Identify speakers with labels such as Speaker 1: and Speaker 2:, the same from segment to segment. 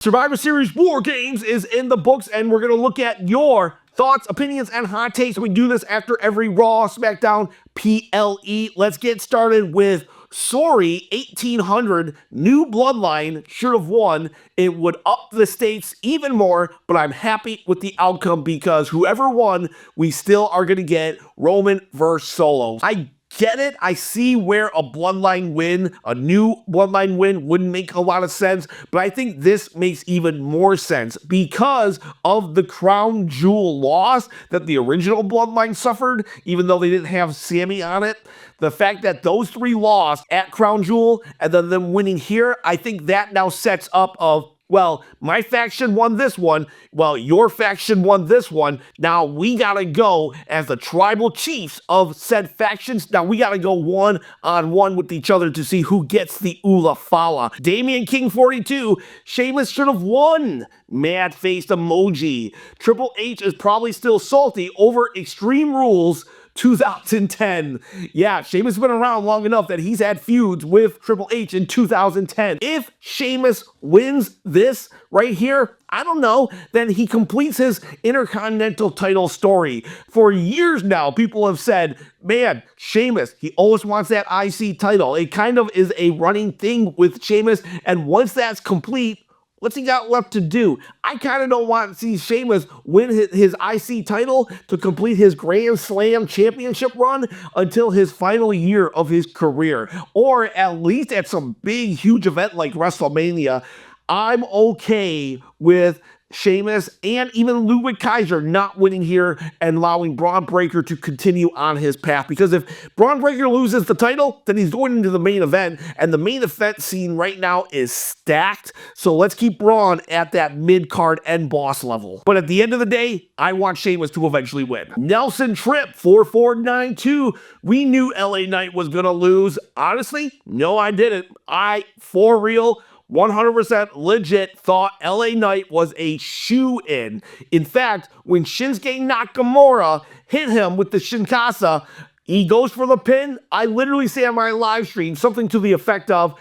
Speaker 1: Survivor Series War Games is in the books, and we're going to look at your thoughts, opinions, and hot takes. We do this after every Raw, SmackDown, PLE. Let's get started with sorry, 1800, new bloodline should have won. It would up the stakes even more, but I'm happy with the outcome because whoever won, we still are going to get Roman versus Solo. I get it. I see where a bloodline win, a new bloodline win, wouldn't make a lot of sense, but I think this makes even more sense because of the crown jewel loss that the original bloodline suffered, even though they didn't have Sammy on it. The fact that those three lost at Crown Jewel and then them winning here, I think that now sets up of, well, my faction won this one. Well, your faction won this one. Now we gotta go as the tribal chiefs of said factions. Now we gotta go one-on-one with each other to see who gets the Ula Fala. Damian King 42, Sheamus should have won. Mad-faced emoji. Triple H is probably still salty over Extreme Rules 2010. Yeah, Sheamus has been around long enough that he's had feuds with Triple H in 2010. If Sheamus wins this right here, I don't know, then he completes his Intercontinental title story. For years now, people have said, man, Sheamus, he always wants that IC title. It kind of is a running thing with Sheamus, and once that's complete, what's he got left to do? I kind of don't want to see Sheamus win his IC title to complete his Grand Slam championship run until his final year of his career, or at least at some big, huge event like WrestleMania. I'm okay with Sheamus and even Ludwig Kaiser not winning here and allowing Braun Breaker to continue on his path. Because if Braun Breaker loses the title, then he's going into the main event, and the main event scene right now is stacked. So let's keep Braun at that mid-card end boss level. But at the end of the day, I want Sheamus to eventually win. Nelson Tripp 4492. We knew LA Knight was gonna lose. Honestly, no, I didn't. I, for real, 100% legit thought LA Knight was a shoo-in. In fact, when Shinsuke Nakamura hit him with the Shinkasa, he goes for the pin. I literally say on my live stream something to the effect of,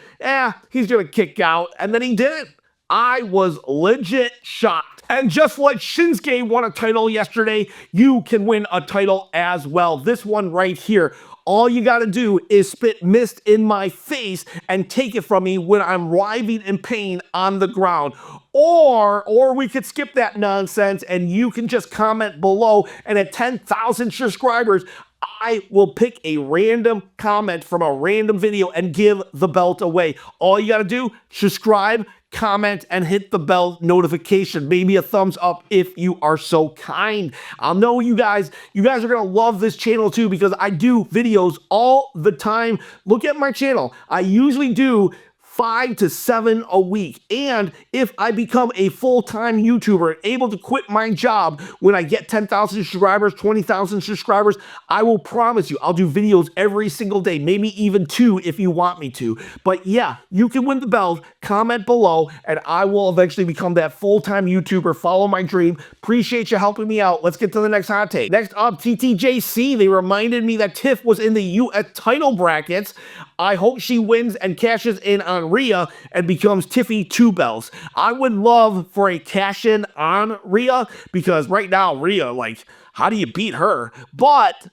Speaker 1: he's gonna kick out, and then he didn't. I was legit shocked. And just like Shinsuke won a title yesterday, you can win a title as well. This one right here. All you gotta do is spit mist in my face and take it from me when I'm writhing in pain on the ground. Or we could skip that nonsense and you can just comment below, and at 10,000 subscribers, I will pick a random comment from a random video and give the belt away. All you gotta do, subscribe, comment, and hit the bell notification. Maybe a thumbs up if you are so kind. I'll know you guys are gonna love this channel too, because I do videos all the time. Look at my channel. I usually do 5 to 7 a week. And if I become a full-time YouTuber, able to quit my job when I get 10,000 subscribers, 20,000 subscribers, I will promise you, I'll do videos every single day, maybe even 2 if you want me to. But yeah, you can win the belt, comment below, and I will eventually become that full-time YouTuber, follow my dream. Appreciate you helping me out. Let's get to the next hot take. Next up, TTJC. They reminded me that Tiff was in the US title brackets. I hope she wins and cashes in on Rhea and becomes Tiffy 2 belts. I would love for a cash in on Rhea, because right now Rhea, like, how do you beat her? But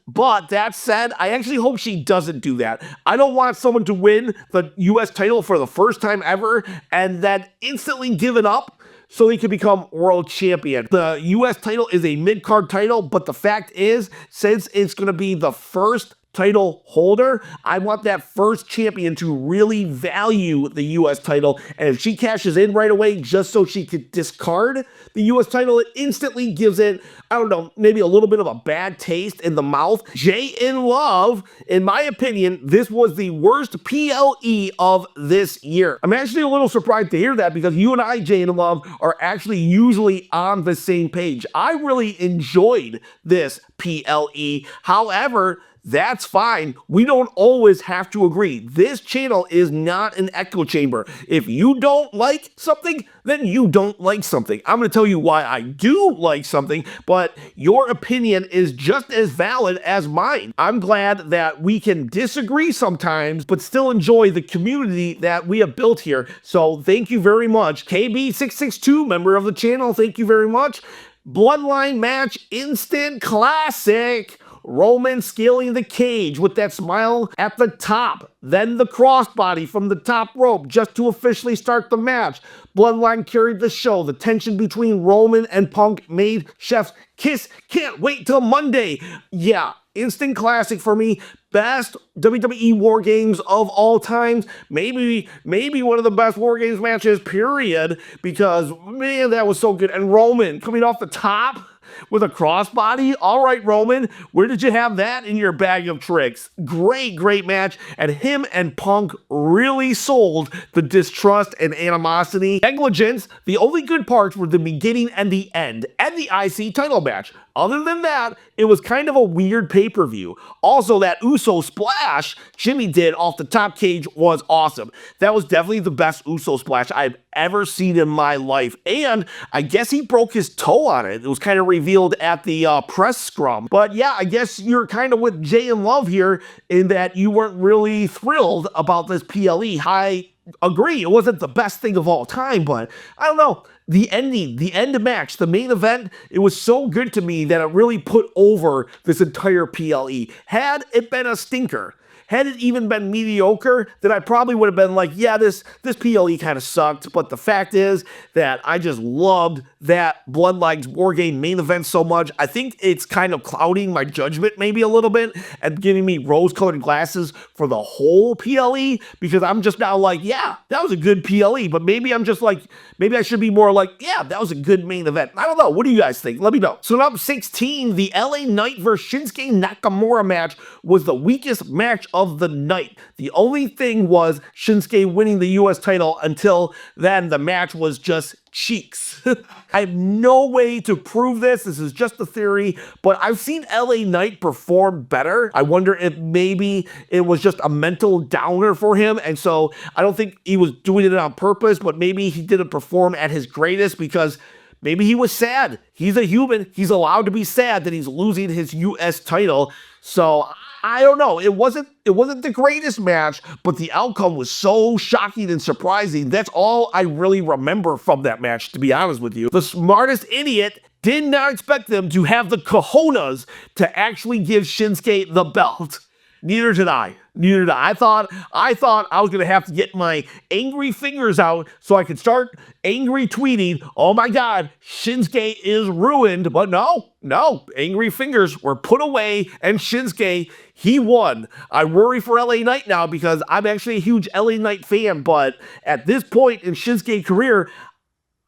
Speaker 1: that said, I actually hope she doesn't do that. I don't want someone to win the US title for the first time ever and then instantly give it up so he can become world champion. The US title is a mid-card title, but the fact is, since it's going to be the first title holder, I want that first champion to really value the US title, and if she cashes in right away just so she could discard the US title, it instantly gives it, I don't know, maybe a little bit of a bad taste in the mouth. Jay in Love, in my opinion, this was the worst PLE of this year. I'm actually a little surprised to hear that, because you and I, Jay in Love, are actually usually on the same page. I really enjoyed this PLE. However, That's fine. We don't always have to agree. This channel is not an echo chamber. If you don't like something, then you don't like something. I'm going to tell you why I do like something, but your opinion is just as valid as mine. I'm glad that we can disagree sometimes, but still enjoy the community that we have built here. So thank you very much. KB662, member of the channel, thank you very much. Bloodline match, instant classic. Roman scaling the cage with that smile at the top, then the crossbody from the top rope just to officially start the match. Bloodline carried the show. The tension between Roman and Punk made chefs kiss. Can't wait till Monday. Yeah, instant classic for me. Best WWE War Games of all times. Maybe one of the best War Games matches, period, because, man, that was so good. And Roman coming off the top with a crossbody. All right, Roman, where did you have that in your bag of tricks? Great match. And him and Punk really sold the distrust and animosity. Negligence, the only good parts were the beginning and the end, and the IC title match. Other than that, it was kind of a weird pay-per-view. Also, that Uso splash Jimmy did off the top cage was awesome. That was definitely the best Uso splash I've ever seen in my life. And I guess he broke his toe on it. It was kind of revealed at the press scrum. But yeah, I guess you're kind of with Jay and Love here in that you weren't really thrilled about this PLE. I agree, it wasn't the best thing of all time, but I don't know. The ending, the end match, the main event, it was so good to me that it really put over this entire PLE. Had it been a stinker, had it even been mediocre, then I probably would have been like, yeah, this PLE kind of sucked. But the fact is that I just loved that Bloodline's War Game main event so much. I think it's kind of clouding my judgment maybe a little bit and giving me rose-colored glasses for the whole PLE, because I'm just now like, yeah, that was a good PLE. But maybe I'm just like, maybe I should be more like, yeah, that was a good main event. I don't know. What do you guys think? Let me know. So number 16, the LA Knight versus Shinsuke Nakamura match was the weakest match of the night. The only thing was Shinsuke winning the US title. Until then, the match was just cheeks. I have no way to prove this. This is just a theory, but I've seen LA Knight perform better. I wonder if maybe it was just a mental downer for him, and so I don't think he was doing it on purpose, but maybe he didn't perform at his greatest because maybe he was sad. He's a human. He's allowed to be sad that he's losing his US title. So I don't know. It wasn't the greatest match, but the outcome was so shocking and surprising. That's all I really remember from that match, to be honest with you. The smartest idiot did not expect them to have the cojones to actually give Shinsuke the belt. Neither did I. I thought I was going to have to get my angry fingers out so I could start angry tweeting, oh my God, Shinsuke is ruined. But no, angry fingers were put away, and Shinsuke, he won. I worry for LA Knight now because I'm actually a huge LA Knight fan, but at this point in Shinsuke's career,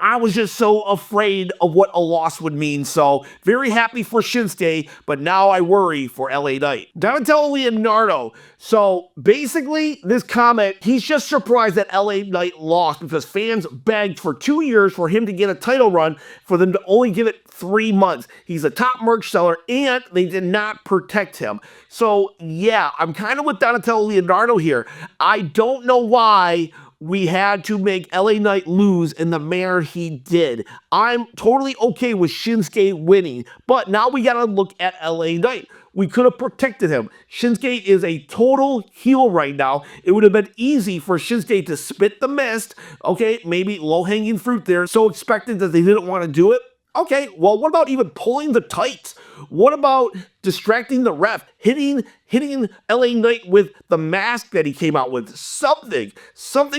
Speaker 1: I was just so afraid of what a loss would mean. So very happy for Shinsuke, but now I worry for LA Knight. Donatello Leonardo. So basically, this comment, he's just surprised that LA Knight lost because fans begged for 2 years for him to get a title run, for them to only give it 3 months. He's a top merch seller, and they did not protect him. So yeah, I'm kind of with Donatello Leonardo here. I don't know why we had to make LA Knight lose in the manner he did. I'm totally okay with Shinsuke winning, but now we gotta look at LA Knight. We could have protected him. Shinsuke is a total heel right now. It would have been easy for Shinsuke to spit the mist. Okay, maybe low-hanging fruit there. So expected that they didn't want to do it. Okay, well, what about even pulling the tights? What about distracting the ref, hitting LA Knight with the mask that he came out with? Something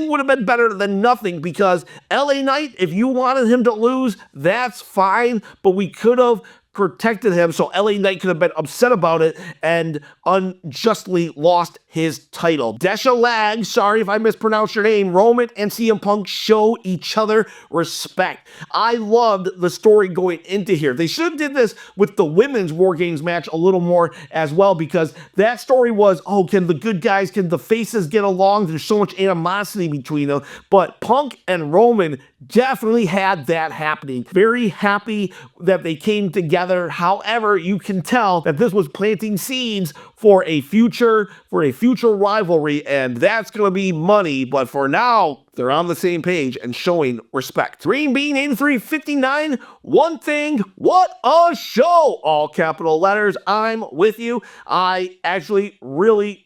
Speaker 1: would have been better than nothing, because LA Knight, if you wanted him to lose, that's fine, but we could have protected him so LA Knight could have been upset about it and unjustly lost his title. Desha Lag, sorry if I mispronounced your name. Roman and CM Punk show each other respect. I loved the story going into here. They should have did this with the women's War Games match a little more as well, because that story was, oh, can the good guys, can the faces get along? There's so much animosity between them. But Punk and Roman definitely had that happening. Very happy that they came together. However, you can tell that this was planting seeds for a future rivalry, and that's going to be money. But for now, they're on the same page and showing respect. Green Bean 8359, one thing, what a show! All capital letters, I'm with you. I actually really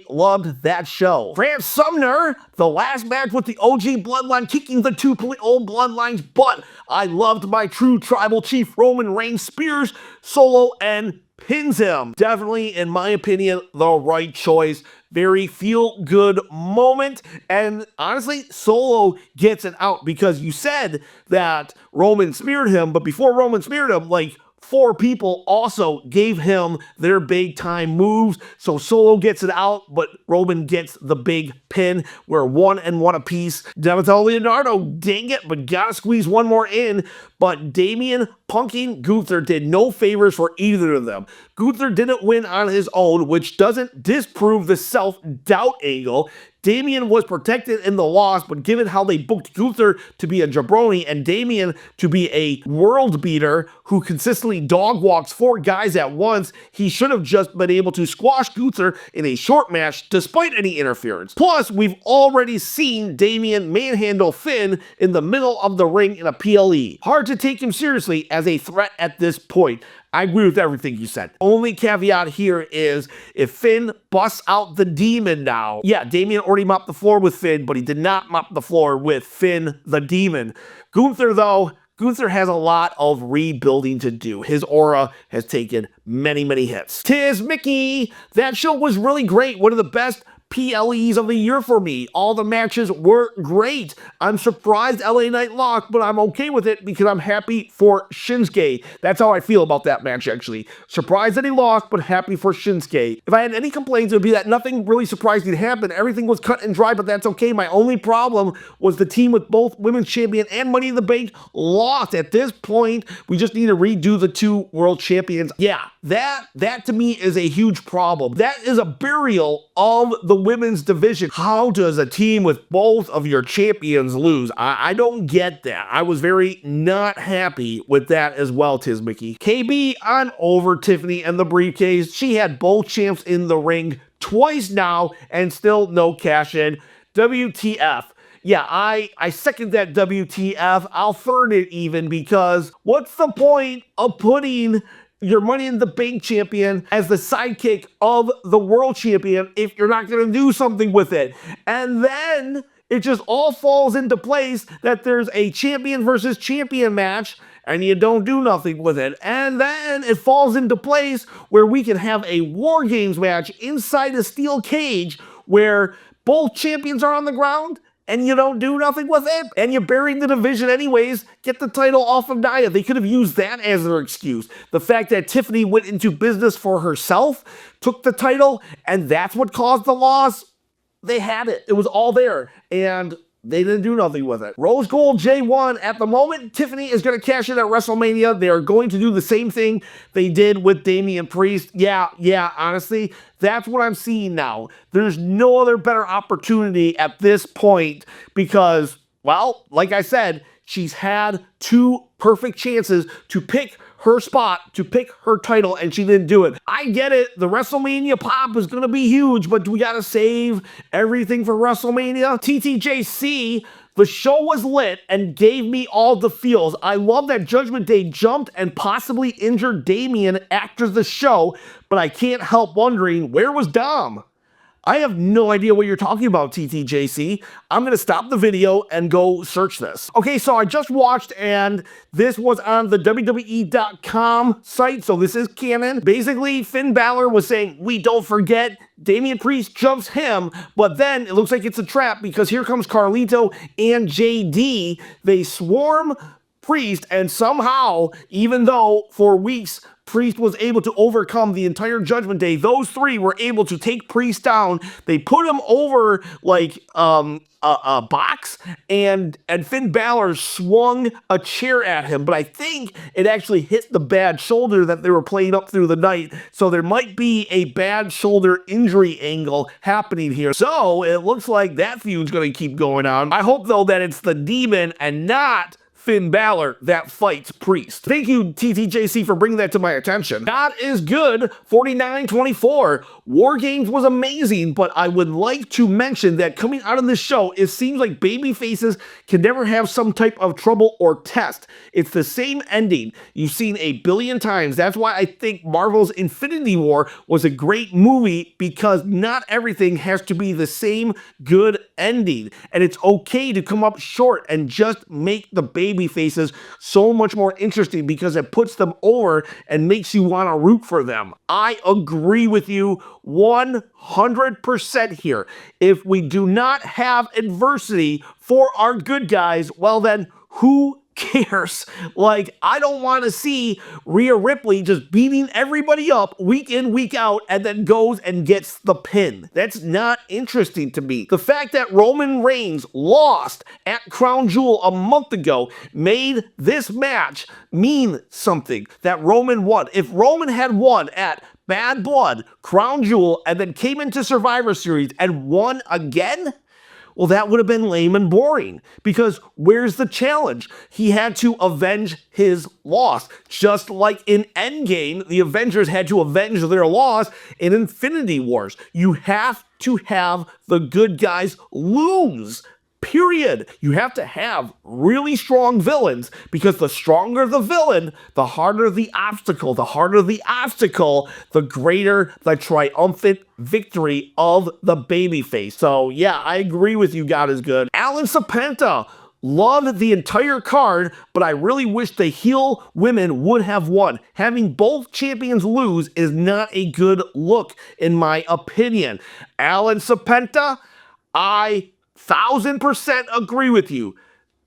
Speaker 1: loved that show. France Sumner, the last match with the OG bloodline, kicking the two old bloodlines, but I loved my true tribal chief Roman Reigns spears Solo and pins him. Definitely, in my opinion, the right choice. Very feel-good moment. And honestly, Solo gets it out because you said that Roman speared him, but before Roman speared him, like, 4 people also gave him their big-time moves. So Solo gets it out, but Roman gets the big pin. We're 1-1 apiece. Devatel Leonardo, dang it, but gotta squeeze one more in. But Damian punking Gunther did no favors for either of them. Gunther didn't win on his own, which doesn't disprove the self-doubt angle. Damian was protected in the loss, but given how they booked Gunther to be a jabroni and Damian to be a world beater who consistently dog walks 4 guys at once, he should have just been able to squash Gunther in a short match despite any interference. Plus, we've already seen Damian manhandle Finn in the middle of the ring in a PLE. Hard to take him seriously as a threat at this point. I agree with everything you said. Only caveat here is if Finn busts out the demon now. Yeah, Damian already mopped the floor with Finn, but he did not mop the floor with Finn the demon. Gunther, though, Gunther has a lot of rebuilding to do. His aura has taken many hits. Tis Mickey! That show was really great. One of the best PLEs of the year for me. All the matches were great. I'm surprised LA Knight lost, but I'm okay with it because I'm happy for Shinsuke. That's how I feel about that match, actually. Surprised that he lost, but happy for Shinsuke. If I had any complaints, it would be that nothing really surprising happened. Everything was cut and dry, but that's okay. My only problem was the team with both Women's Champion and Money in the Bank lost. At this point, we just need to redo the 2 World Champions. Yeah, that to me is a huge problem. That is a burial of the women's division. How does a team with both of your champions lose? I don't get that. I was very not happy with that as well, Tiz Mickey. KB on over Tiffany and the briefcase. She had both champs in the ring twice now and still no cash in. WTF. Yeah, I second that WTF. I'll third it even because what's the point of putting your Money in the Bank champion as the sidekick of the world champion if you're not going to do something with it? And then it just all falls into place that there's a champion versus champion match and you don't do nothing with it. And then it falls into place where we can have a War Games match inside a steel cage where both champions are on the ground and you don't do nothing with it, and you're burying the division anyways. Get the title off of Nia. They could have used that as their excuse. The fact that Tiffany went into business for herself, took the title, and that's what caused the loss. They had it. It was all there, and they didn't do nothing with it. Rose Gold J1, at the moment, Tiffany is going to cash in at WrestleMania. They are going to do the same thing they did with Damian Priest. Yeah, honestly, that's what I'm seeing now. There's no other better opportunity at this point because, well, like I said, she's had 2 perfect chances to pick her spot, to pick her title, and she didn't do it. I get it. The WrestleMania pop is going to be huge, but do we got to save everything for WrestleMania? TTJC, the show was lit and gave me all the feels. I love that Judgment Day jumped and possibly injured Damian after the show, but I can't help wondering, where was Dom? I have no idea what you're talking about, TTJC. I'm going to stop the video and go search this. Okay, so I just watched, and this was on the WWE.com site, so this is canon. Basically, Finn Balor was saying, we don't forget, Damian Priest jumps him, but then it looks like it's a trap because here comes Carlito and JD. They swarm Priest, and somehow, even though for weeks, Priest was able to overcome the entire Judgment Day, those 3 were able to take Priest down. They put him over like a box, and Finn Balor swung a chair at him, but I think it actually hit the bad shoulder that they were playing up through the night, so there might be a bad shoulder injury angle happening here. So it looks like that feud's going to keep going on. I hope, though, that it's the Demon and not Finn Balor that fights Priest. Thank you, TTJC, for bringing that to my attention. That is good. 49-24. War Games was amazing, but I would like to mention that coming out of this show, it seems like baby faces can never have some type of trouble or test. It's the same ending you've seen a billion times. That's why I think Marvel's Infinity War was a great movie, because not everything has to be the same good ending. And it's okay to come up short and just make the baby faces so much more interesting, because it puts them over and makes you want to root for them. I agree with you 100% here. If we do not have adversity for our good guys, well then, who cares? Like, I don't want to see Rhea Ripley just beating everybody up week in, week out, and then goes and gets the pin. That's not interesting to me. The fact that Roman Reigns lost at Crown Jewel a month ago made this match mean something. That Roman won. If Roman had won at Bad Blood, Crown Jewel, and then came into Survivor Series and won again, well, that would have been lame and boring, because where's the challenge? He had to avenge his loss. Just like in Endgame, the Avengers had to avenge their loss in Infinity Wars. You have to have the good guys lose. Period. You have to have really strong villains, because the stronger the villain, the harder the obstacle. The harder the obstacle, the greater the triumphant victory of the babyface. So yeah, I agree with you, God is good. Alan Serpenta, loved the entire card, but I really wish the heel women would have won. Having both champions lose is not a good look, in my opinion. Alan Serpenta, I 1000% agree with you.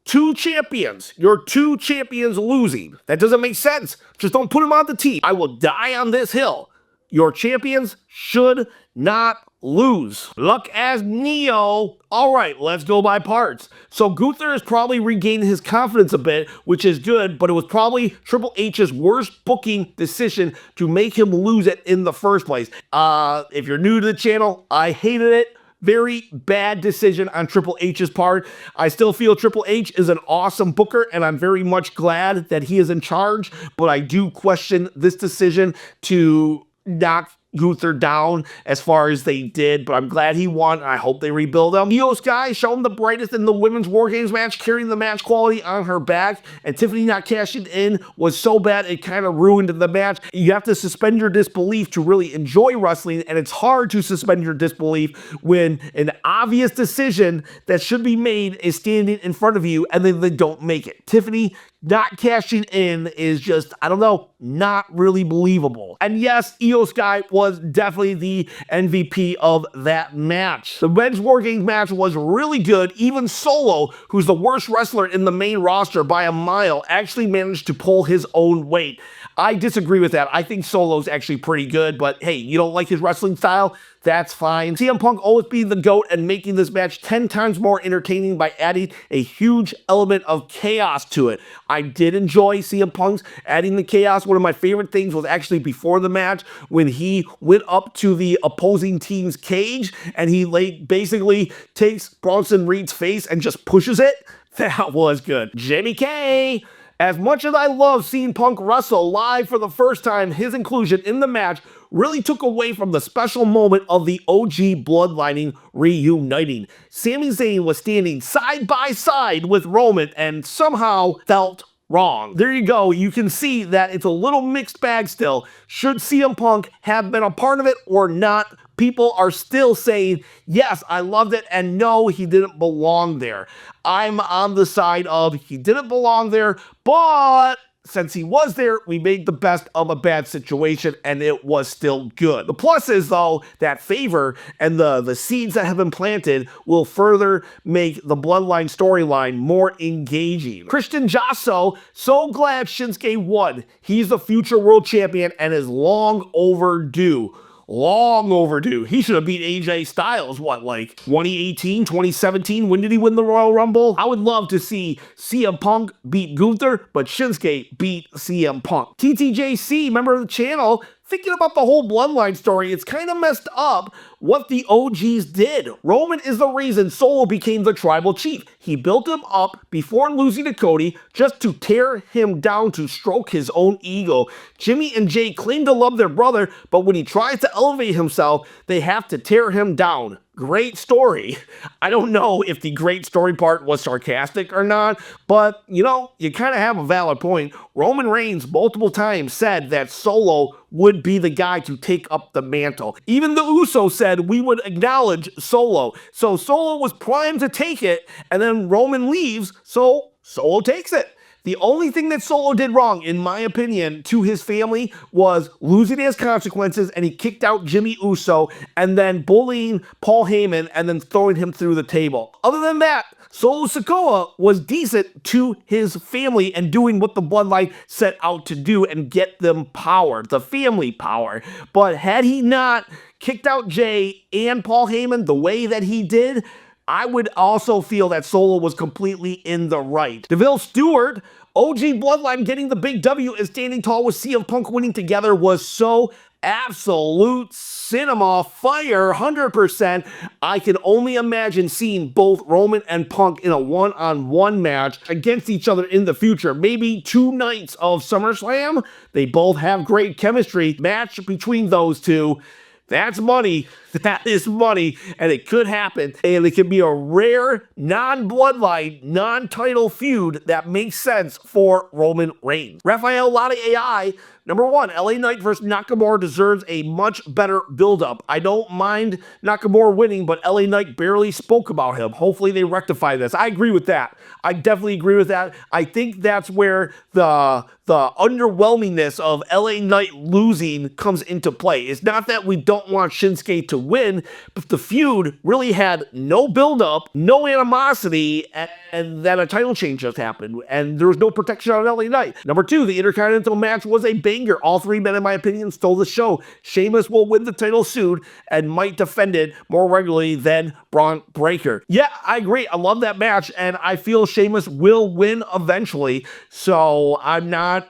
Speaker 1: Two champions, your two champions losing. That doesn't make sense. Just don't put them on the team. I will die on this hill. Your champions should not lose. Luck as Neo. All right, let's go by parts. So Gunther has probably regained his confidence a bit, which is good, but it was probably Triple H's worst booking decision to make him lose it in the first place. If you're new to the channel, I hated it. Very bad decision on Triple H's part. I still feel Triple H is an awesome booker, and I'm very much glad that he is in charge, but I do question this decision to knock Gunther down as far as they did, but I'm glad he won, and I hope they rebuild him. Io Sky shown the brightest in the women's War Games match, carrying the match quality on her back, and Tiffany not cashing in was so bad it kind of ruined the match. You have to suspend your disbelief to really enjoy wrestling, and it's hard to suspend your disbelief when an obvious decision that should be made is standing in front of you, and then they don't make it. Tiffany not cashing in is just, I don't know, not really believable. And yes, Io Sky was definitely the MVP of that match. The men's War Games match was really good. Even Solo, who's the worst wrestler in the main roster by a mile, actually managed to pull his own weight. I disagree with that. I think Solo's actually pretty good, but hey, you don't like his wrestling style? That's fine. CM Punk always being the GOAT and making this match 10 times more entertaining by adding a huge element of chaos to it. I did enjoy CM Punk's adding the chaos. One of my favorite things was actually before the match when he went up to the opposing team's cage and he basically takes Bronson Reed's face and just pushes it. That was good. Jamie K. As much as I love seeing Punk wrestle live for the first time, his inclusion in the match really took away from the special moment of the OG bloodlining reuniting. Sami Zayn was standing side by side with Roman and somehow felt wrong. There you go. You can see that it's a little mixed bag still. Should CM Punk have been a part of it or not? People are still saying, yes, I loved it, and no, he didn't belong there. I'm on the side of he didn't belong there, but since he was there, we made the best of a bad situation, and it was still good. The plus is, though, that favor and the seeds that have been planted will further make the Bloodline storyline more engaging. Christian Jasso, so glad Shinsuke won. He's the future world champion and is long overdue. Long overdue. He should have beat AJ Styles, what, like 2018, 2017? When did he win the Royal Rumble? I would love to see CM Punk beat Gunther, but Shinsuke beat CM Punk. TTJC, member of the channel, Thinking about the whole bloodline story, it's kind of messed up what the OGs did. Roman is the reason Solo became the tribal chief. He built him up before losing to Cody just to tear him down to stroke his own ego. Jimmy and Jay claim to love their brother, but when he tries to elevate himself, they have to tear him down. Great story. I don't know if the great story part was sarcastic or not, but you know, you kind of have a valid point. Roman Reigns multiple times said that Solo would be the guy to take up the mantle. Even the Usos said we would acknowledge Solo. So Solo was primed to take it, and then Roman leaves, so Solo takes it. The only thing that Solo did wrong, in my opinion, to his family was losing his consequences, and he kicked out Jimmy Uso and then bullying Paul Heyman and then throwing him through the table. Other than that, Solo Sikoa was decent to his family and doing what the bloodline set out to do and get them power, the family power. But had he not kicked out Jay and Paul Heyman the way that he did, I would also feel that Solo was completely in the right. Deville Stewart, OG Bloodline getting the big W and standing tall with CM Punk winning together was so absolute cinema fire, 100%. I can only imagine seeing both Roman and Punk in a one-on-one match against each other in the future. Maybe 2 nights of SummerSlam. They both have great chemistry. Match between those two. That's money. That is money, and it could happen. And it can be a rare, non-bloodline, non-title feud that makes sense for Roman Reigns. Rafael Lada AI, number 1, LA Knight versus Nakamura deserves a much better build-up. I don't mind Nakamura winning, but LA Knight barely spoke about him. Hopefully they rectify this. I agree with that. I definitely agree with that. I think that's where the underwhelmingness of LA Knight losing comes into play. It's not that we don't want Shinsuke to win, but the feud really had no build-up, no animosity, and then a title change just happened, and there was no protection on LA Knight. Number 2, the Intercontinental match was a banger. All 3 men, in my opinion, stole the show. Sheamus will win the title soon and might defend it more regularly than Braun Breaker. Yeah, I agree. I love that match, and I feel Sheamus will win eventually, so I'm not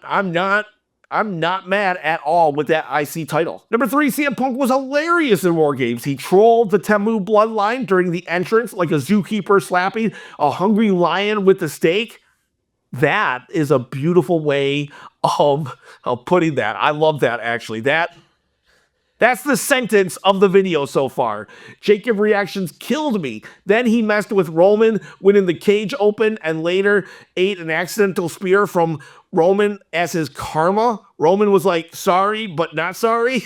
Speaker 1: mad at all with that IC title. Number 3, CM Punk was hilarious in War Games. He trolled the Temu bloodline during the entrance like a zookeeper slapping a hungry lion with the steak. That is a beautiful way of putting that. I love that, actually. That's the sentence of the video so far. Jacob reactions killed me. Then he messed with Roman winning the cage open and later ate an accidental spear from Roman as his karma. Roman was like, sorry, but not sorry.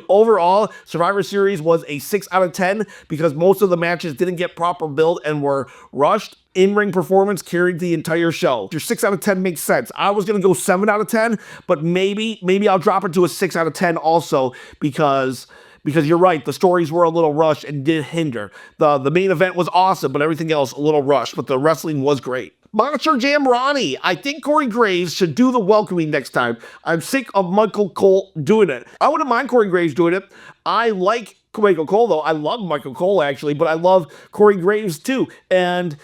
Speaker 1: Overall, Survivor Series was a 6 out of 10 because most of the matches didn't get proper build and were rushed. In-ring performance carried the entire show. Your 6 out of 10 makes sense. I was going to go 7 out of 10, but maybe I'll drop it to a 6 out of 10 also because you're right, the stories were a little rushed and did hinder. The main event was awesome, but everything else a little rushed, but the wrestling was great. Monster Jam Ronnie, I think Corey Graves should do the welcoming next time. I'm sick of Michael Cole doing it. I wouldn't mind Corey Graves doing it. I like Michael Cole, though. I love Michael Cole, actually, but I love Corey Graves, too. And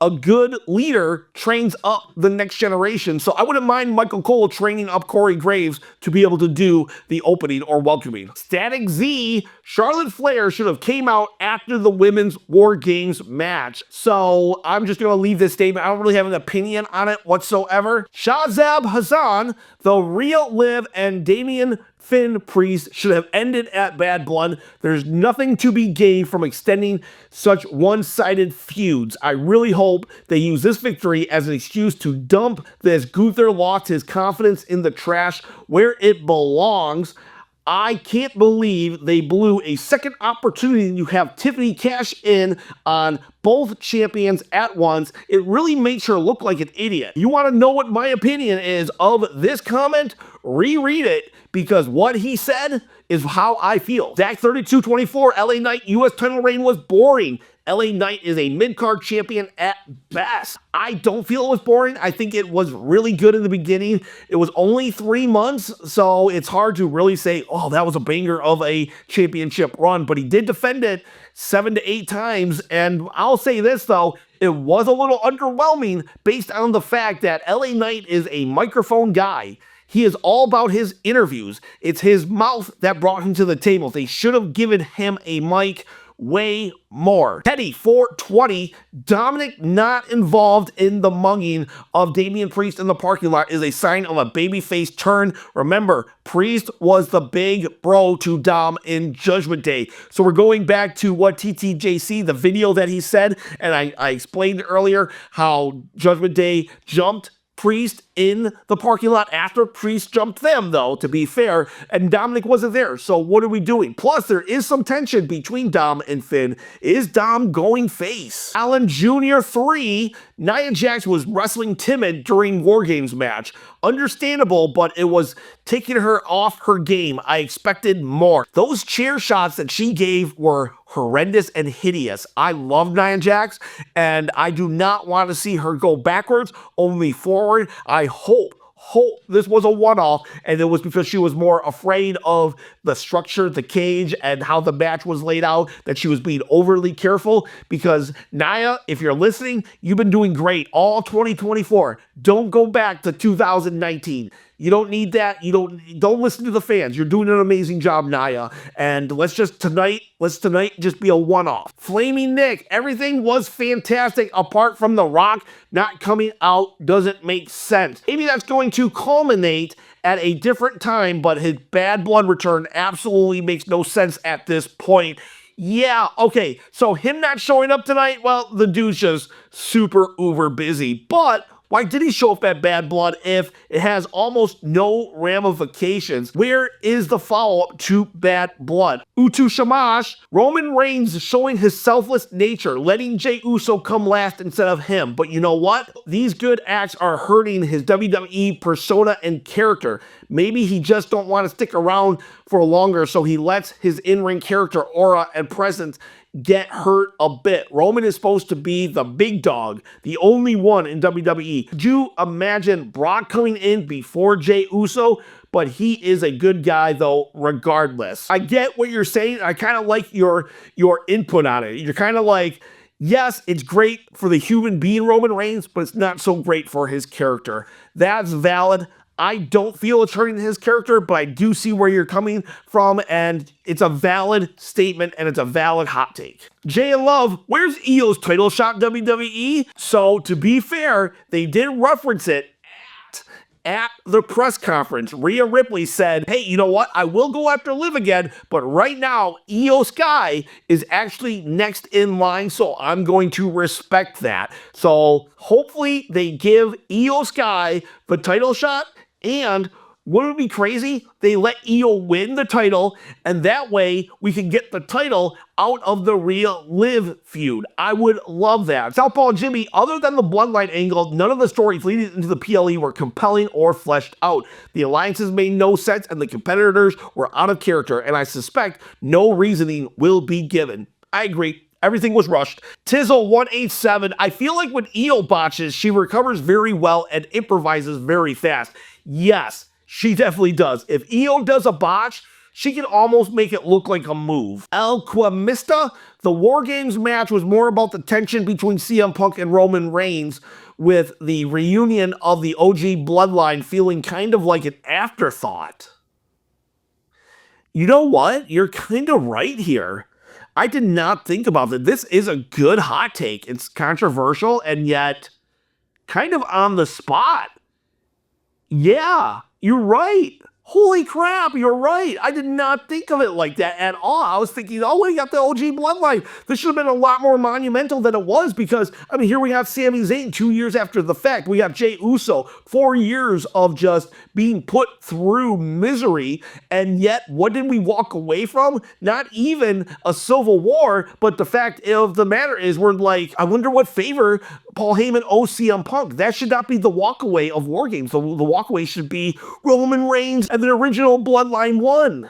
Speaker 1: a good leader trains up the next generation. So I wouldn't mind Michael Cole training up Corey Graves to be able to do the opening or welcoming. Static Z, Charlotte Flair should have came out after the women's War Games match. So I'm just going to leave this statement. I don't really have an opinion on it whatsoever. Shazab Hassan, the real Liv, and Damian Finn Priest should have ended at Bad Blood. There's nothing to be gained from extending such one-sided feuds. I really hope they use this victory as an excuse to dump this. Gunther lost his confidence in the trash where it belongs. I can't believe they blew a second opportunity to have Tiffany cash in on both champions at once. It really makes her look like an idiot. You want to know what my opinion is of this comment? Reread it, because what he said is how I feel. Zach 3224, LA Knight US title reign was boring. LA Knight is a mid-card champion at best. I don't feel it was boring. I think it was really good in the beginning. It was only 3 months, so it's hard to really say, oh, that was a banger of a championship run, but he did defend it 7 to 8 times, and I'll say this, though, it was a little underwhelming based on the fact that LA Knight is a microphone guy. He is all about his interviews. It's his mouth that brought him to the table. They should have given him a mic way more. Teddy 420, Dominic not involved in the mugging of Damian Priest in the parking lot is a sign of a babyface turn. Remember, Priest was the big bro to Dom in Judgment Day. So we're going back to what TTJC, the video that he said, and I explained earlier how Judgment Day jumped Priest in the parking lot after Priest jumped them, though, to be fair, and Dominic wasn't there. So what are we doing? Plus, there is some tension between Dom and Finn. Is Dom going face? Allen Jr. 3, Nia Jax was wrestling timid during War Games match. Understandable, but it was taking her off her game. I expected more. Those chair shots that she gave were horrendous and hideous. I love Nia Jax, and I do not want to see her go backwards, only forward. I hope this was a one-off, and it was because she was more afraid of the structure, the cage, and how the match was laid out, that she was being overly careful. Because Nia, if you're listening, you've been doing great all 2024. Don't go back to 2019. You don't need that. You don't listen to the fans. You're doing an amazing job, Nia. And let's tonight just be a one-off. Flaming Nick, everything was fantastic apart from The Rock not coming out doesn't make sense. Maybe that's going to culminate at a different time, but his bad blood return absolutely makes no sense at this point. Yeah, okay, so him not showing up tonight, well, the dude's just super uber busy, but why did he show up at Bad Blood if it has almost no ramifications? Where is the follow-up to Bad Blood? Utu Shamash, Roman Reigns showing his selfless nature, letting Jey Uso come last instead of him. But you know what? These good acts are hurting his WWE persona and character. Maybe he just don't want to stick around for longer, so he lets his in-ring character, aura, and presence get hurt a bit. Roman is supposed to be the big dog, the only one in WWE. Could you imagine Brock coming in before Jey Uso? But he is a good guy, though, regardless. I get what you're saying. I kind of like your input on it. You're kind of like, yes, it's great for the human being Roman Reigns, but it's not so great for his character. That's valid. I don't feel it's hurting his character, but I do see where you're coming from, and it's a valid statement, and it's a valid hot take. Jay and Love, where's Io's title shot, WWE? So, to be fair, they did reference it at the press conference. Rhea Ripley said, hey, you know what? I will go after Liv again, but right now, Io Sky is actually next in line, so I'm going to respect that. So, hopefully, they give Io Sky the title shot. And wouldn't it be crazy? They let Io win the title, and that way we can get the title out of the Rhea Liv feud. I would love that. Southpaw Jimmy, other than the bloodline angle, none of the stories leading into the PLE were compelling or fleshed out. The alliances made no sense, and the competitors were out of character, and I suspect no reasoning will be given. I agree. Everything was rushed. Tizzle187, I feel like when Io botches, she recovers very well and improvises very fast. Yes, she definitely does. If Io does a botch, she can almost make it look like a move. Alquimista, the War Games match was more about the tension between CM Punk and Roman Reigns, with the reunion of the OG bloodline feeling kind of like an afterthought. You know what? You're kind of right here. I did not think about that. This is a good hot take. It's controversial and yet kind of on the spot. Yeah, you're right. Holy crap, you're right. I did not think of it like that at all. I was thinking, oh, we got the OG bloodline. This should have been a lot more monumental than it was because, I mean, here we have Sami Zayn 2 years after the fact. We have Jey Uso, 4 years of just being put through misery. And yet, what did we walk away from? Not even a civil war, but the fact of the matter is we're like, I wonder what favor Paul Heyman owes CM Punk. That should not be the walkaway of War Games. The walkaway should be Roman Reigns and the original Bloodline won.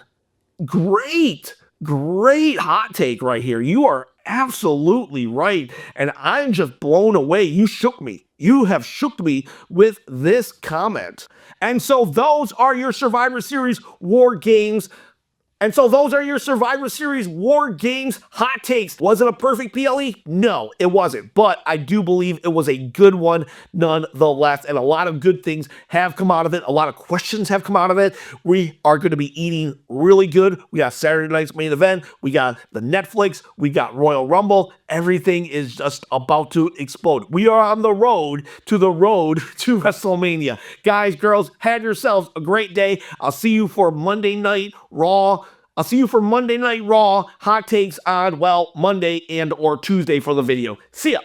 Speaker 1: Great hot take right here. You are absolutely right. And I'm just blown away. You shook me. You have shook me with this comment. And so those are your Survivor Series War Games And so those are your Survivor Series War Games hot takes. Was it a perfect PLE? No, it wasn't. But I do believe it was a good one nonetheless. And a lot of good things have come out of it. A lot of questions have come out of it. We are going to be eating really good. We got Saturday night's main event. We got the Netflix. We got Royal Rumble. Everything is just about to explode. We are on the road to WrestleMania. Guys, girls, have yourselves a great day. I'll see you for Monday Night Raw. I'll see you for Monday Night Raw hot takes on, well, Monday and or Tuesday for the video. See ya.